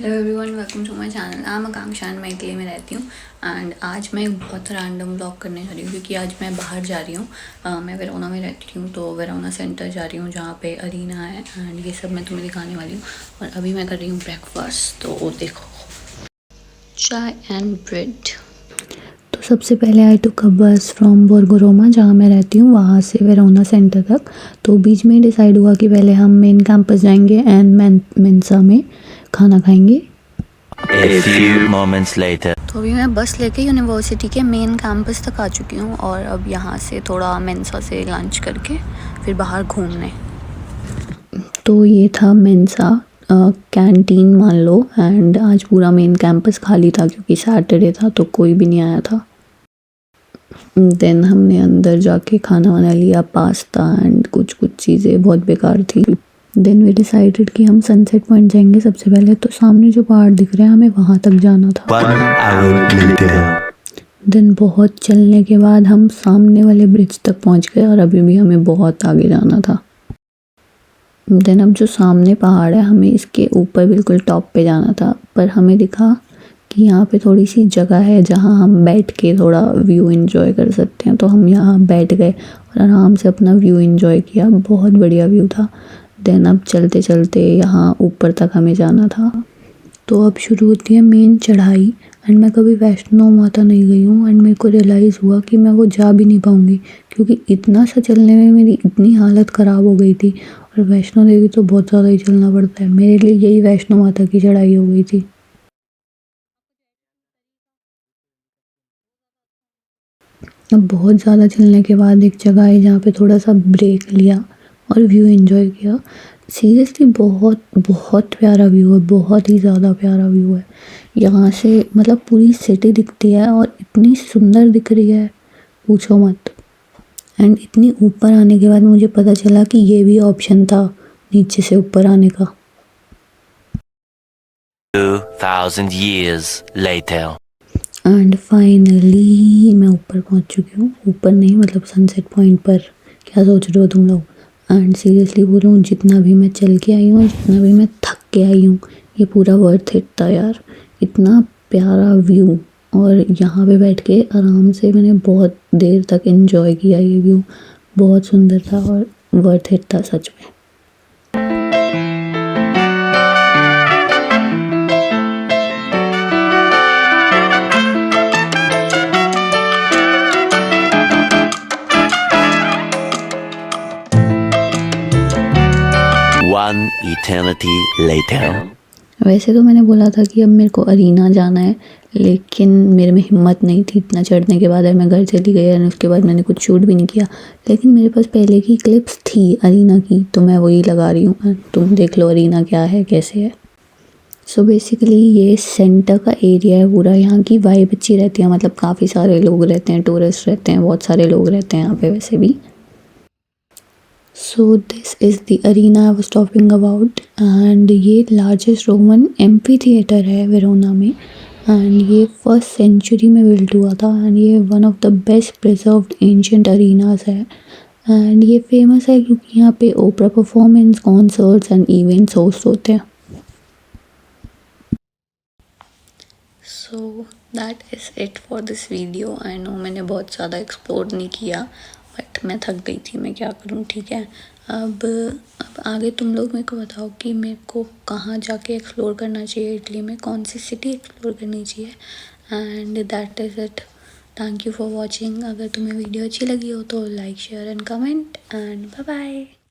Hello everyone, welcome to my channel. I am Akanksha and मैं Italy में रहती हूँ। एंड आज मैं एक बहुत रैंडम ब्लॉग करने जा रही हूँ क्योंकि आज मैं बाहर जा रही हूँ। मैं वेरोना में रहती हूँ तो वेरोना सेंटर जा रही हूँ जहाँ पे अरीना है एंड ये सब मैं तुम्हें दिखाने वाली हूँ। और अभी मैं कर रही हूँ ब्रेकफास्ट, तो देखो, चाय एंड ब्रेड। तो सबसे पहले आई टुक अ बस फ्रॉम बोर्गो रोमा जहाँ मैं रहती हूँ वहाँ से वेरोना सेंटर तक। तो बीच में डिसाइड हुआ कि पहले हम मेन कैंपस जाएंगे एंड मेंसा में खाना खाएंगे। A few moments later. तो अभी मैं बस लेके यूनिवर्सिटी के मेन कैंपस तक आ चुकी हूँ और अब यहाँ से थोड़ा मेंसा से लंच करके फिर बाहर घूमने। तो ये था मेंसा कैंटीन मान लो। एंड आज पूरा मेन कैंपस खाली था क्योंकि सैटरडे था तो कोई भी नहीं आया था। देन हमने अंदर जाके खाना वाना लिया, पास्ता एंड कुछ चीज़ें बहुत बेकार थी। देन वी डिसाइडेड कि हम सनसेट पॉइंट जाएंगे सबसे पहले। तो सामने जो पहाड़ दिख रहे हैं हमें वहाँ तक जाना था। 1 hour later. देन बहुत चलने के बाद हम सामने वाले ब्रिज तक पहुँच गए और अभी भी हमें बहुत आगे जाना था। देन अब जो सामने पहाड़ है हमें इसके ऊपर बिल्कुल टॉप पे जाना था, पर हमें दिखा कि यहाँ पे थोड़ी सी जगह है जहाँ हम बैठ के थोड़ा व्यू एंजॉय कर सकते हैं। तो हम यहाँ बैठ गए और आराम से अपना व्यू एंजॉय किया। बहुत बढ़िया व्यू था। देन अब चलते चलते यहाँ ऊपर तक हमें जाना था। तो अब शुरू होती है मेन चढ़ाई। एंड मैं कभी वैष्णो माता नहीं गई हूँ एंड मेरे को रियलाइज़ हुआ कि मैं वो जा भी नहीं पाऊँगी क्योंकि इतना सा चलने में मेरी इतनी हालत ख़राब हो गई थी। और वैष्णो देवी तो बहुत ज़्यादा ही चलना पड़ता है, मेरे लिए यही वैष्णो माता की चढ़ाई हो गई थी। अब बहुत ज़्यादा चलने के बाद एक जगह है जहाँ पे थोड़ा सा ब्रेक लिया और व्यू एंजॉय किया। सीरियसली बहुत बहुत प्यारा व्यू है, बहुत ही ज़्यादा प्यारा व्यू है। यहाँ से मतलब पूरी सिटी दिखती है और इतनी सुंदर दिख रही है, पूछो मत। एंड इतनी ऊपर आने के बाद मुझे पता चला कि ये भी ऑप्शन था नीचे से ऊपर आने का। 2000 years later. एंड फाइनली मैं ऊपर पहुंच चुकी हूँ। ऊपर नहीं मतलब सनसेट पॉइंट पर। क्या सोच रहे हो तुम लोग? एंड सीरियसली बोलूँ, जितना भी मैं चल के आई हूँ, जितना भी मैं थक के आई हूँ, ये पूरा वर्थ इट था यार। इतना प्यारा व्यू और यहाँ पे बैठ के आराम से मैंने बहुत देर तक एंजॉय किया। ये व्यू बहुत सुंदर था और वर्थ इट था सच में। One eternity later. वैसे तो मैंने बोला था कि अब मेरे को अरीना जाना है, लेकिन मेरे में हिम्मत नहीं थी इतना चढ़ने के बाद। मैं घर चली गई और उसके बाद मैंने कुछ शूट भी नहीं किया। लेकिन मेरे पास पहले की क्लिप्स थी अरीना की, तो मैं वही लगा रही हूँ। तुम देख लो अरीना क्या है, कैसे है। सो बेसिकली ये सेंटर का एरिया है पूरा। यहाँ की वाइब अच्छी रहती है, मतलब काफ़ी सारे लोग रहते हैं, टूरिस्ट रहते हैं, बहुत सारे लोग रहते हैं यहाँ पे वैसे भी। So this is the arena I was talking about. And ये लार्जेस्ट रोमन एम्फी थिएटर है वेरोना में। एंड ये फर्स्ट सेंचुरी में बिल्ट हुआ था एंड ये one of the best preserved ancient arenas है। एंड ये फेमस है क्योंकि यहाँ पे opera performance, concerts and events host होते हैं। So that is it for this video. I know मैंने बहुत ज़्यादा एक्सप्लोर नहीं किया, बट मैं थक गई थी, मैं क्या करूँ, ठीक है। अब आगे तुम लोग मेरे को बताओ कि मेरे को कहाँ जाके एक्सप्लोर करना चाहिए इटली में, कौन सी सिटी एक्सप्लोर करनी चाहिए। And that is it. Thank you for watching. अगर तुम्हें वीडियो अच्छी लगी हो तो like, share and comment and bye bye.